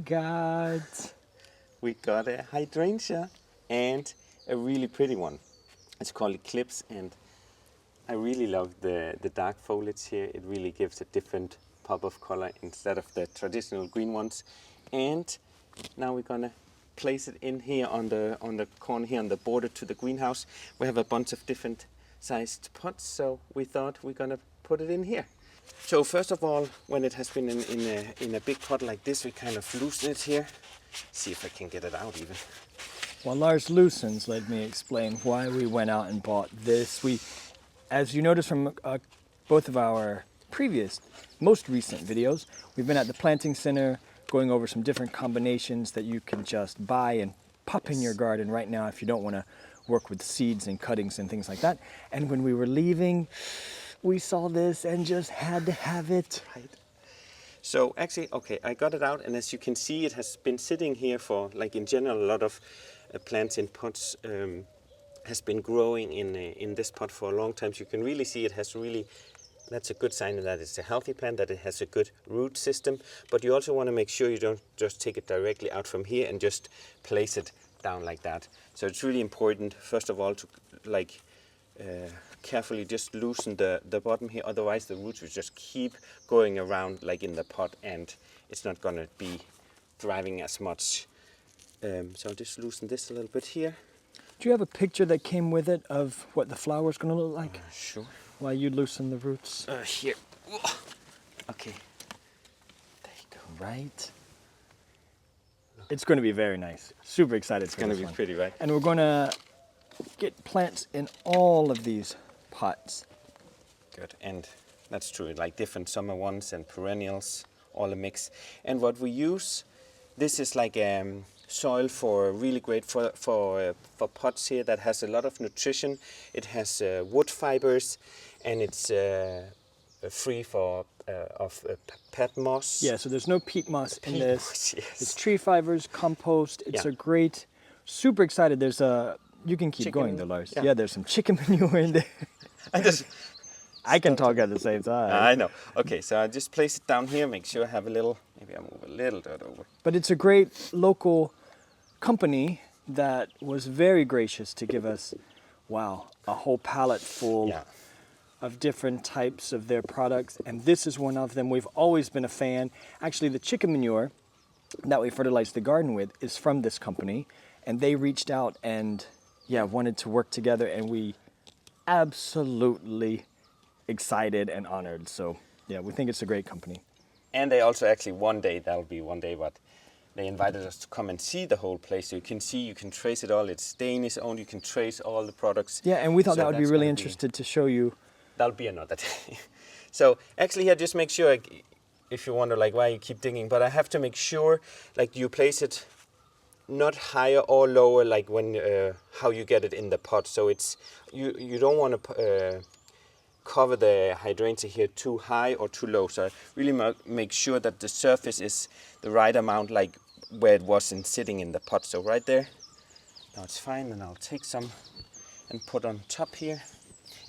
got? We got a hydrangea and a really pretty one. It's called Eclipse, and I really love the dark foliage here. It really gives a different pop of color instead of the traditional green ones. And now we're gonna place it in here on the corner here on the border to the greenhouse. We have a bunch of different sized pots, so we thought we're gonna put it in here. So first of all, when it has been in a big pot like this, we kind of loosen it here. See if I can get it out even. While Lars loosens, let me explain why we went out and bought this. As you noticed from both of our most recent videos, we've been at the planting center going over some different combinations that you can just buy and pop in your garden right now if you don't want to work with seeds and cuttings and things like that. And when we were leaving, we saw this and just had to have it. Right. So actually, okay, I got it out, and as you can see, it has been sitting here for, like in general, a lot of plants in pots has been growing in this pot for a long time. So you can really see it has really, that's a good sign that it's a healthy plant, that it has a good root system. But you also want to make sure you don't just take it directly out from here and just place it down like that. So it's really important, first of all, to carefully just loosen the bottom here, otherwise the roots will just keep going around like in the pot and it's not going to be thriving as much. So I'll just loosen this a little bit here. Do you have a picture that came with it of what the flower is going to look like? Sure. While you loosen the roots? Here. Okay. There you go. Right. It's going to be very nice. Super excited. It's going to be pretty, right? And we're going to get plants in all of these pots. Good, and that's true, like different summer ones and perennials, all a mix. And what we use, this is like soil for really great for pots here that has a lot of nutrition. It has wood fibers, and it's free of peat moss. Yeah, so there's no peat moss in this. Moss, yes. It's tree fibers, compost. It's a great, super excited. There's you can keep going though, Lars. Yeah, there's some chicken manure in there. I can talk at the same time. I know. Okay, so I just place it down here, make sure I have a little, maybe I move a little dirt over. But it's a great local company that was very gracious to give us, a whole pallet full of different types of their products. And this is one of them. We've always been a fan. Actually, the chicken manure that we fertilize the garden with is from this company. And they reached out and wanted to work together, and we absolutely excited and honored. So we think it's a great company. And they also actually that'll be one day, but they invited us to come and see the whole place. So you can trace it all. It's Danish owned, you can trace all the products. Yeah, and we thought that would be really interested to show you. That'll be another day. So actually here, just make sure, if you wonder why you keep digging, but I have to make sure you place it not higher or lower, like when how you get it in the pot. So it's you don't want to cover the hydrangea here too high or too low. So I really make sure that the surface is the right amount, like where it was sitting in the pot. So right there, now it's fine, and I'll take some and put on top here,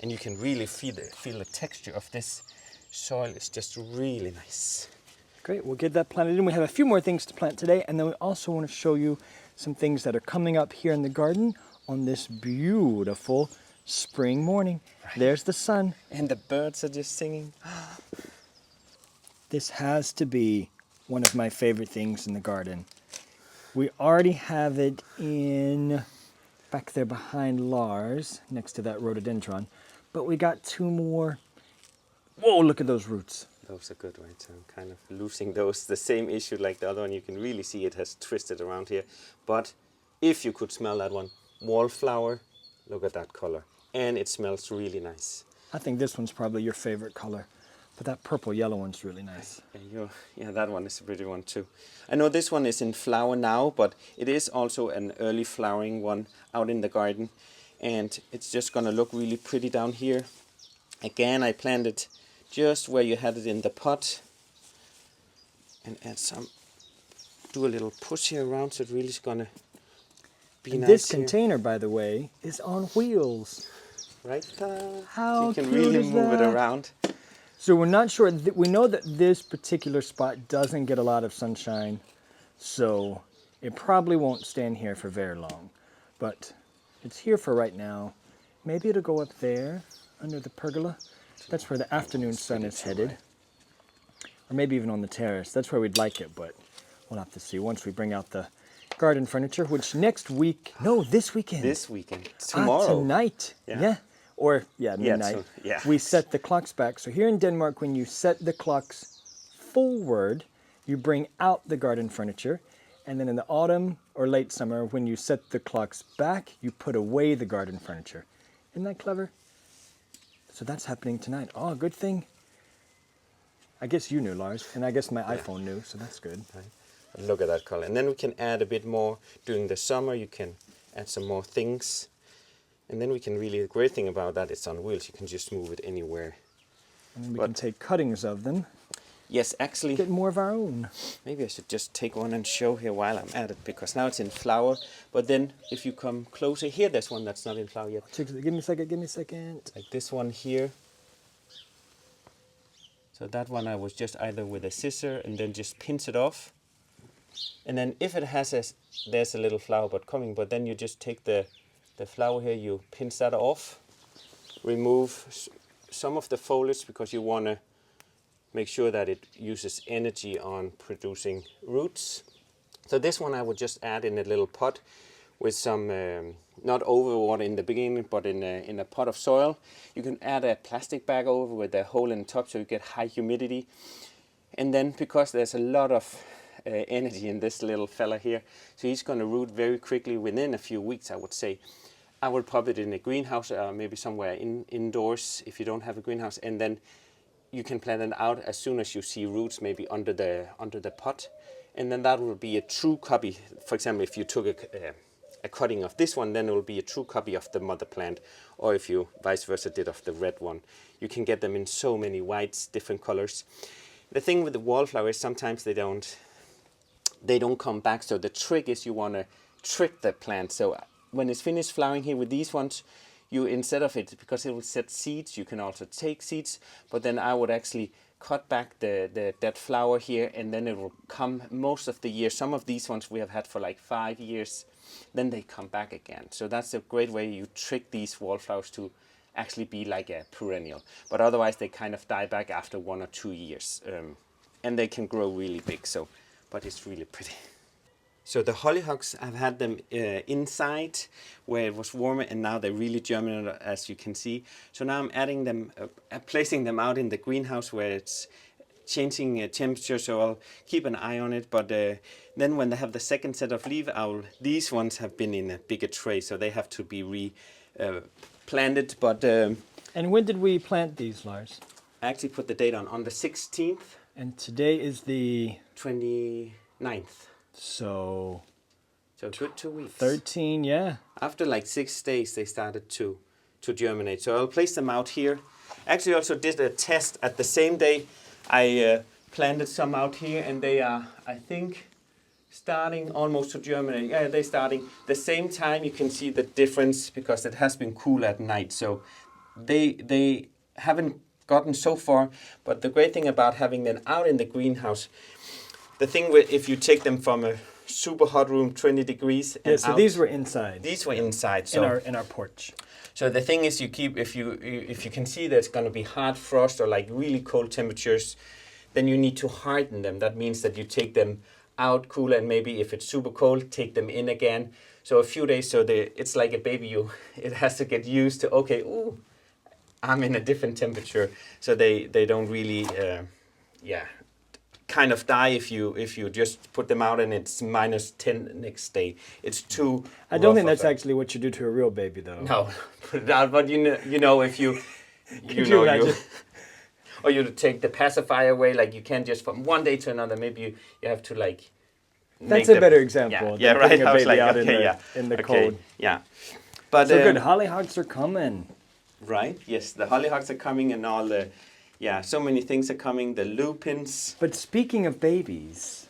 and you can really feel the texture of this soil. It's just really nice. Great, we'll get that planted in. We have a few more things to plant today, and then we also want to show you some things that are coming up here in the garden on this beautiful spring morning. Right. There's the sun. And the birds are just singing. This has to be one of my favorite things in the garden. We already have it in back there behind Lars, next to that rhododendron, but we got two more. Whoa, look at those roots. Those are good, right? So I'm kind of losing those. The same issue like the other one. You can really see it has twisted around here. But if you could smell that one, wallflower, look at that color. And it smells really nice. I think this one's probably your favorite color. But that purple yellow one's really nice. Yeah, that one is a pretty one too. I know this one is in flower now, but it is also an early flowering one out in the garden. And it's just going to look really pretty down here. Again, I planted just where you had it in the pot, and do a little push here around, so it really is gonna be nice. This container, by the way, is on wheels. Right? How you can really move it around. So we're not sure. We know that this particular spot doesn't get a lot of sunshine, So it probably won't stand here for very long, but it's here for right now. Maybe it'll go up there under the pergola. That's where the afternoon sun is headed. Or maybe even on the terrace. That's where we'd like it, but we'll have to see once we bring out the garden furniture, which next week, no, this weekend. This weekend. Tomorrow. Tonight. Yeah. Or, midnight. Yeah. We set the clocks back. So here in Denmark, when you set the clocks forward, you bring out the garden furniture. And then in the autumn or late summer, when you set the clocks back, you put away the garden furniture. Isn't that clever? So that's happening tonight. Oh, good thing. I guess you knew, Lars, and I guess my iPhone knew, so that's good. Right. Look at that color. And then we can add a bit more during the summer. You can add some more things. And then we can really, the great thing about that, it's on wheels. You can just move it anywhere. And then we can take cuttings of them. Yes, actually. Get more of our own. Maybe I should just take one and show here while I'm at it, because now it's in flower. But then if you come closer, here there's one that's not in flower yet. Give me a second. Like this one here. So that one I was just either with a scissor and then just pinch it off. And then if it has there's a little flower bud coming, but then you just take the flower here, you pinch that off. Remove some of the foliage because you want to make sure that it uses energy on producing roots. So this one I would just add in a little pot with some, not overwater in the beginning, but in a pot of soil. You can add a plastic bag over with a hole in the top so you get high humidity. And then because there's a lot of energy in this little fella here, so he's going to root very quickly within a few weeks, I would say. I would pop it in a greenhouse, maybe somewhere indoors if you don't have a greenhouse, and then you can plant it out as soon as you see roots maybe under the pot, and then that will be a true copy. For example, if you took a cutting of this one, then it will be a true copy of the mother plant, or if you vice versa did of the red one. You can get them in so many whites, different colors. The thing with the wallflowers, sometimes they don't come back. So the trick is you want to trick the plant. So when it's finished flowering here with these ones, you, instead of it, because it will set seeds, you can also take seeds, but then I would actually cut back that flower here, and then it will come most of the year. Some of these ones we have had for like 5 years, then they come back again. So that's a great way you trick these wallflowers to actually be like a perennial. But otherwise they kind of die back after 1 or 2 years, and they can grow really big. So, but it's really pretty. So the hollyhocks, I've had them inside where it was warmer, and now they really germinate, as you can see. So now I'm adding them, placing them out in the greenhouse where it's changing temperature, so I'll keep an eye on it. But then when they have the second set of leaves, these ones have been in a bigger tray, so they have to be planted. But and when did we plant these, Lars? I actually put the date on the 16th. And today is the 29th. So good 2 weeks. 13, yeah. After like 6 days, they started to germinate. So I'll place them out here. Actually, also did a test at the same day. I planted some out here, and they are, I think, starting almost to germinate. Yeah, they're starting the same time. You can see the difference because it has been cool at night. So they haven't gotten so far. But the great thing about having them out in the greenhouse, the thing with if you take them from a super hot room, 20 degrees, and so out, these were inside. These were inside. So in our porch. So the thing is, you keep, if you can see that it's going to be hard frost or like really cold temperatures, then you need to harden them. That means that you take them out cool, and maybe if it's super cold, take them in again. So a few days, so it's like a baby. It has to get used to, okay, ooh, I'm in a different temperature. So they don't really, kind of die if you just put them out and it's -10 next day. It's too. I don't think that's actually what you do to a real baby, though. No, put it out. But you know if you or you take the pacifier away, like you can't just from one day to another. Maybe you have to like. That's a better example. Yeah, right. A baby like, out okay, in the cold. Yeah, but so good. Hollyhocks are coming. Right. Yes, the hollyhocks are coming, and all the. Yeah, so many things are coming. The lupins. But speaking of babies,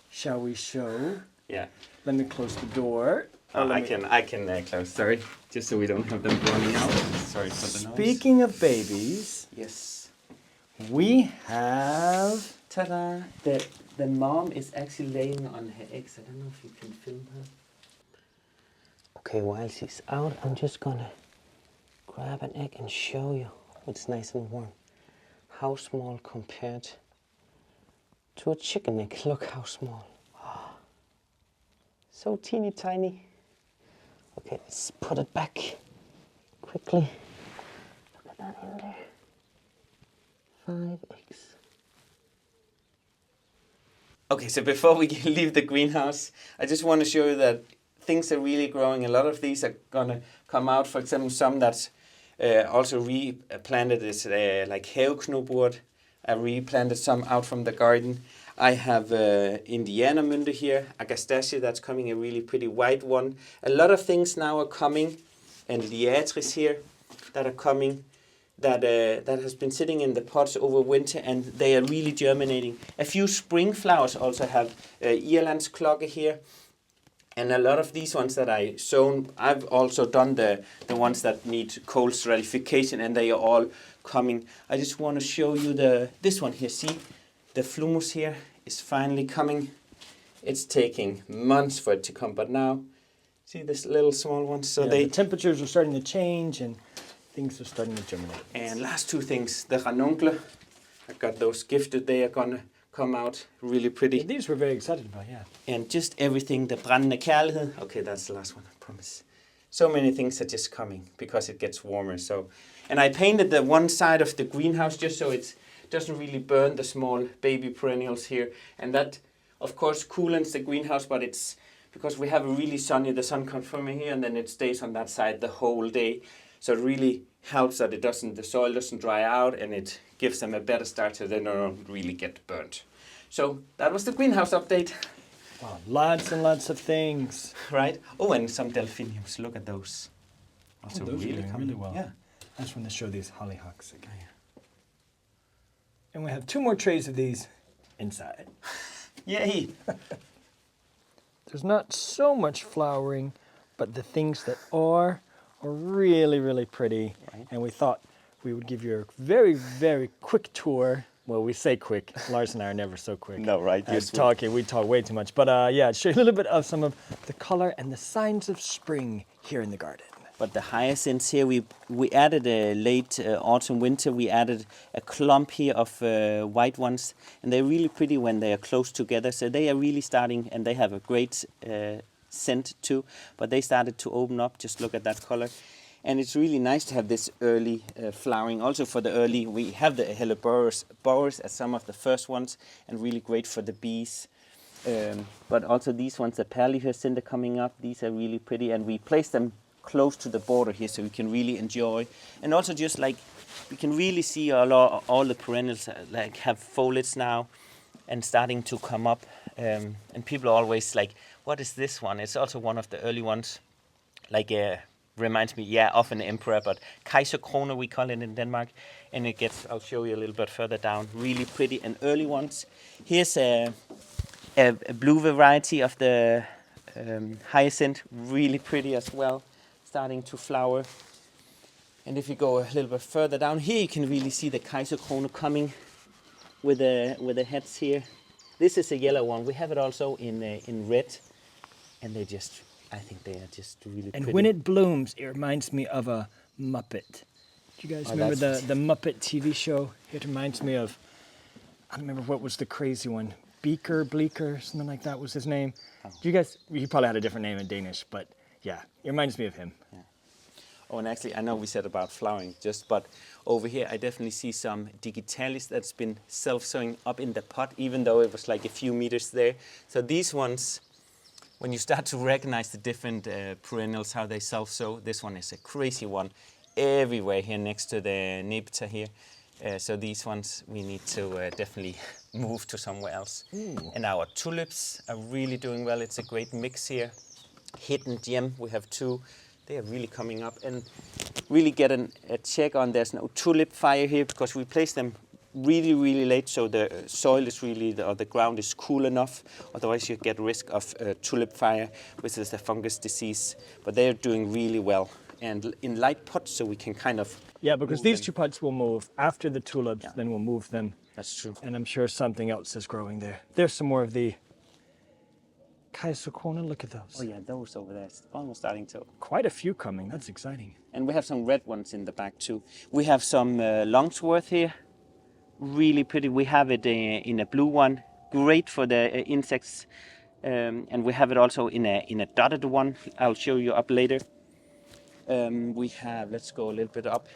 shall we show? Yeah. Let me close the door. I can close. Sorry, just so we don't have them running out. Sorry for the noise. Speaking of babies, yes, we have ta-da! the mom is actually laying on her eggs. I don't know if you can film her. Okay, while she's out, I'm just gonna grab an egg and show you. It's nice and warm. How small compared to a chicken egg. Look how small. So teeny tiny. Okay, let's put it back quickly. Look at that in there. 5 eggs. Okay, so before we leave the greenhouse, I just want to show you that things are really growing. A lot of these are gonna come out. For example, some that's also replanted is like haveknoburt. I replanted some out from the garden. I have Indiana Munde here, Agastache, that's coming, a really pretty white one. A lot of things now are coming, and Liatris here that are coming, that has been sitting in the pots over winter, and they are really germinating. A few spring flowers also have Irlandsklokke here. And a lot of these ones that I sown, I've also done the ones that need cold stratification, and they are all coming. I just want to show you this one here. See, the Flumus here is finally coming. It's taking months for it to come, but now, see this little small one. So the temperatures are starting to change, and things are starting to germinate. And last two things, the ranuncle. I got those gifted. They are gonna come out really pretty. Yeah, these we're very excited about, yeah. And just everything, the brændende kærlighed. Okay, that's the last one, I promise. So many things are just coming because it gets warmer. So, and I painted the one side of the greenhouse just so it doesn't really burn the small baby perennials here. And that, of course, cools the greenhouse, but it's because we have a really sunny, the sun comes from here and then it stays on that side the whole day. So it really helps that the soil doesn't dry out, and it gives them a better start so they don't really get burnt. So that was the greenhouse update. Wow, lots and lots of things. Right? Oh, and some delphiniums. Look at those. Also those really are doing coming. really well. Yeah. I just want to show these hollyhocks again. And we have 2 more trays of these inside. Yay! There's not so much flowering, but the things that are really, really pretty. Right. And we thought we would give you a very, very quick tour. Well, we say quick. Lars and I are never so quick. No, right? We talk way too much. But yeah, show you a little bit of some of the color and the signs of spring here in the garden. But the hyacinths here, we added a late autumn, winter. We added a clump here of white ones. And they're really pretty when they are close together. So they are really starting, and they have a great scent too. But they started to open up. Just look at that color. And it's really nice to have this early flowering. Also for the early, we have the helleborus as some of the first ones, and really great for the bees. But also these ones, the perlehyacinth coming up, these are really pretty. And we place them close to the border here so we can really enjoy. And also just like, we can really see all the perennials like have foliage now and starting to come up. And people are always like, what is this one? It's also one of the early ones. Like reminds me, of an emperor, but Kaiserkrone we call it in Denmark. And it gets, I'll show you a little bit further down, really pretty and early ones. Here's a blue variety of the hyacinth, really pretty as well, starting to flower. And if you go a little bit further down here, you can really see the Kaiserkrone coming with the heads here. This is a yellow one. We have it also in red, and they just, I think they are just really and pretty. When it blooms, it reminds me of a Muppet. Do you guys remember the Muppet TV show? It reminds me of, I don't remember what was the crazy one. Bleeker, something like that was his name. Oh. Do you guys, he probably had a different name in Danish, but yeah, it reminds me of him. Yeah. Oh, and actually, I know we said about flowering, but over here I definitely see some digitalis that's been self-sowing up in the pot, even though it was like a few meters there. So these ones, when you start to recognize the different perennials, how they self-sow, this one is a crazy one everywhere here next to the Nepeta here. So these ones we need to definitely move to somewhere else. Ooh. And our tulips are really doing well. It's a great mix here. Hidden gem, we have 2. They are really coming up, and really get a check on there's no tulip fire here because we placed them really, really late, so the soil is really, or the ground is cool enough. Otherwise you get risk of tulip fire, which is a fungus disease. But they're doing really well, and in light pots, so we can kind of... Yeah, because these 2 pots will move after the tulips, then we'll move them That's true. And I'm sure something else is growing there. There's some more of the Kaisokona. Look at those. Oh yeah, those over there. It's almost starting to. Quite a few coming. That's exciting. And we have some red ones in the back too. We have some longsworth here. Really pretty. We have it in a blue one. Great for the insects. And we have it also in a dotted one. I'll show you up later. We have, let's go a little bit up.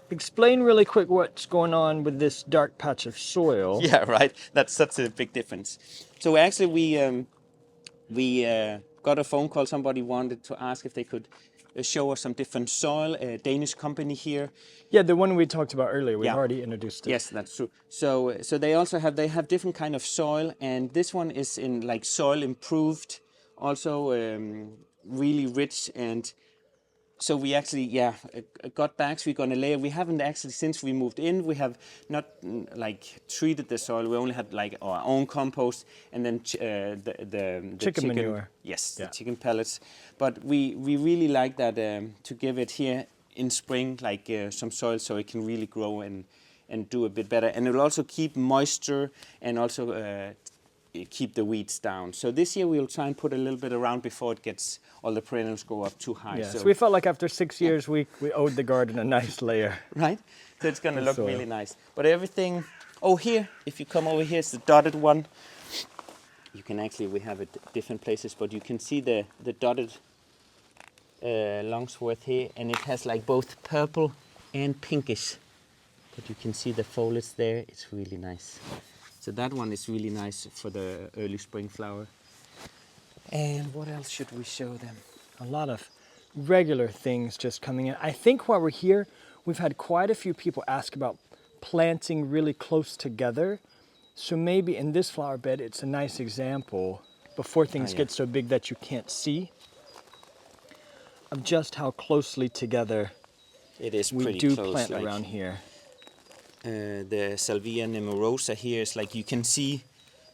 Explain really quick what's going on with this dark patch of soil. Yeah, right. That's such a big difference. So actually we got a phone call. Somebody wanted to ask if they could show us some different soil. A Danish company here. Yeah, the one we talked about earlier. We've Yeah. already introduced it. Yes, that's true. So they also have different kind of soil, and this one is in like soil improved, also really rich. And so we actually got bags. We're gonna layer. We haven't actually, since we moved in, we have not like treated the soil. We only had like our own compost, and then the Chicken manure. Yes, Yeah. the chicken pellets. But we really like that to give it here in spring, like some soil, so it can really grow and do a bit better. And it will also keep moisture and also keep the weeds down. So this year we'll try and put a little bit around before it gets, all the perennials go up too high. Yeah, so we felt like after 6 years we owed the garden a nice layer. Right? So it's going to look soil. really nice. But everything, oh here, if you come over here, it's the dotted one. You can actually, we have it different places, but you can see the dotted longsworth here, and it has like both purple and pinkish. But you can see the foliage there, it's really nice. So that one is really nice for the early spring flower. And what else should we show them? A lot of regular things just coming in. I think while we're here, we've had quite a few people ask about planting really close together. So maybe in this flower bed, it's a nice example before things get so big that you can't see of just how closely together It is we pretty do close, plant like, around here. The Salvia nemorosa here is like, you can see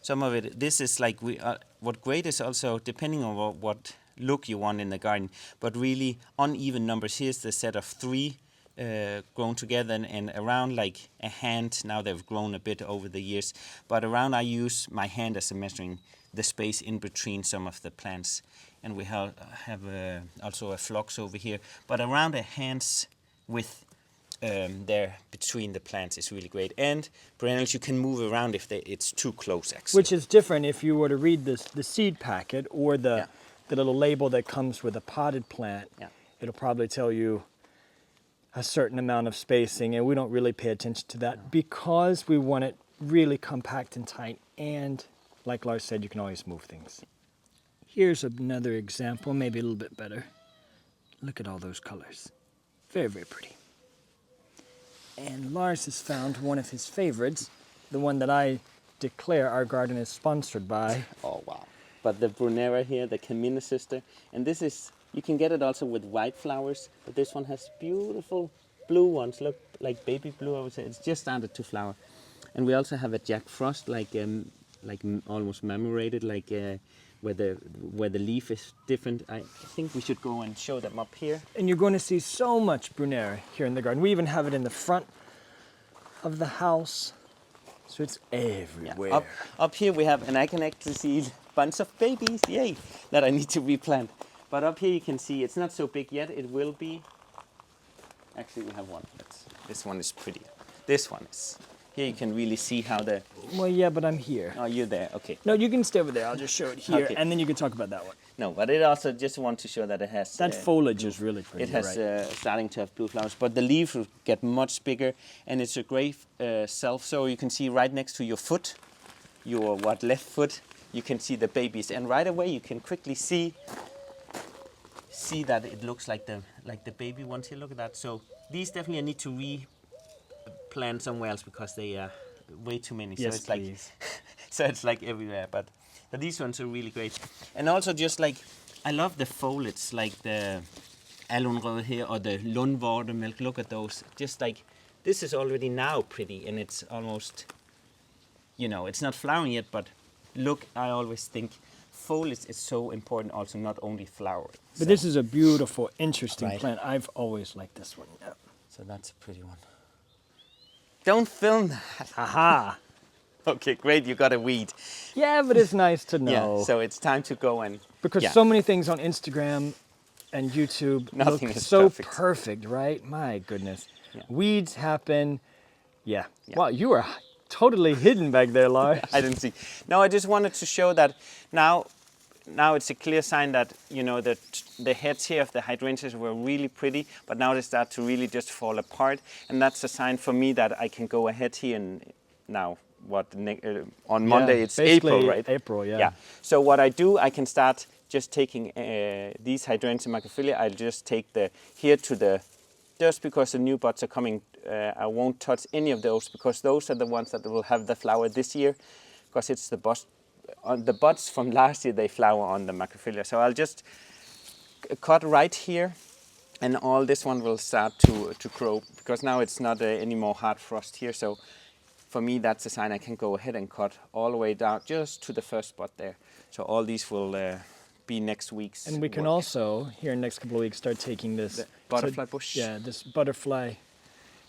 some of it. This is like, what great is also depending on what look you want in the garden, but really uneven numbers. Here's the set of 3 grown together, and around like a hand. Now they've grown a bit over the years, but around, I use my hand as a measuring the space in between some of the plants. And we have also a phlox over here, but around a hand's width there between the plants is really great. And perennials you can move around if it's too close, actually. Which is different if you were to read the seed packet or the little label that comes with a potted plant. Yeah. It'll probably tell you a certain amount of spacing, and we don't really pay attention to that because we want it really compact and tight. And like Lars said, you can always move things. Here's another example, maybe a little bit better. Look at all those colors. Very, very pretty. And Lars has found one of his favorites, the one that I declare our garden is sponsored by. Oh, wow. But the Brunera here, the Camina sister, and this is, you can get it also with white flowers, but this one has beautiful blue ones, look like baby blue, I would say. It's just started to flower. And we also have a Jack Frost, like almost marmorated, like where the leaf is different. I think we should go and show them up here. And you're going to see so much Brunera here in the garden. We even have it in the front of the house, so it's everywhere. Yeah. Up here we have, and I can actually see bunch of babies, yay, that I need to replant. But up here you can see it's not so big yet. It will be. Actually, we have one. This one is pretty. This one is. Here you can really see how the. Well, yeah, but I'm here. Oh, you're there. Okay. No, you can stay over there. I'll just show it here, Okay. and then you can talk about that one. No, but it also just want to show that it has. That foliage is really pretty. It has right? starting to have blue flowers, but the leaves will get much bigger, and it's a great self-sow. You can see right next to your foot, your left foot, you can see the babies, and right away you can quickly see that it looks like the baby ones here. Look at that. So these definitely I need to replant somewhere else because they are way too many. Yes, so it's please. so it's like everywhere, but these ones are really great. And also just like, I love the foliage, like the alunrød here or the lundvortemælk. Look at those. Just like, this is already now pretty, and it's almost, it's not flowering yet, but look, I always think foliage is so important also, not only flowering. But this is a beautiful, interesting Right. plant. I've always liked this one. Yeah. So that's a pretty one. Don't film that. Aha! Okay, great. You got a weed. Yeah, but it's nice to know. Yeah. So it's time to go and Because yeah. so many things on Instagram and YouTube Nothing look is so perfect. right? My goodness. Yeah. Weeds happen. Yeah. Yeah. Wow, you are totally hidden back there, Lars. I didn't see. No, I just wanted to show that now it's a clear sign that, you know, that the heads here of the hydrangeas were really pretty, but now they start to really just fall apart. And that's a sign for me that I can go ahead here and now, on Monday it's basically April, right? April, yeah. Yeah. So what I do, I can start just taking these Hydrangea Macrophylla, I'll just take just because the new buds are coming, I won't touch any of those because those are the ones that will have the flower this year, because it's the buds from last year, they flower on the Macrophylla. So I'll just cut right here, and all this one will start to grow, because now it's not any more hard frost here. So for me, that's a sign I can go ahead and cut all the way down just to the first spot there. So all these will be next week's And we can work. also, here in the next couple of weeks, start taking this Butterfly bush. Yeah, this butterfly,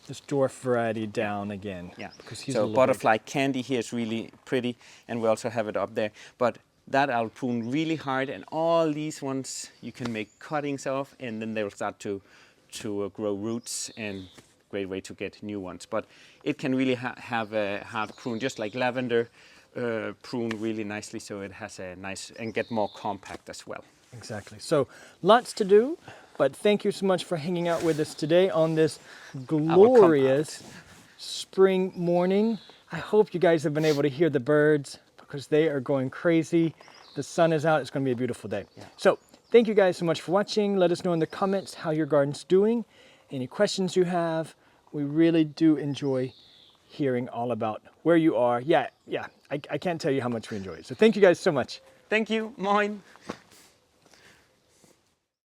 this dwarf variety down again. Yeah. Because he's a So little butterfly candy here is really pretty, and we also have it up there. But that I'll prune really hard, and all these ones you can make cuttings of, and then they'll start to grow roots, and great way to get new ones. But it can really have a hard prune, just like lavender, prune really nicely, so it has a nice and get more compact as well. Exactly. So lots to do, but thank you so much for hanging out with us today on this glorious spring morning. I hope you guys have been able to hear the birds because they are going crazy. The sun is out. It's going to be a beautiful day. Yeah. So thank you guys so much for watching. Let us know in the comments how your garden's doing, any questions you have. We really do enjoy hearing all about where you are. I can't tell you how much we enjoy it. So thank you guys so much. Thank you. Moin.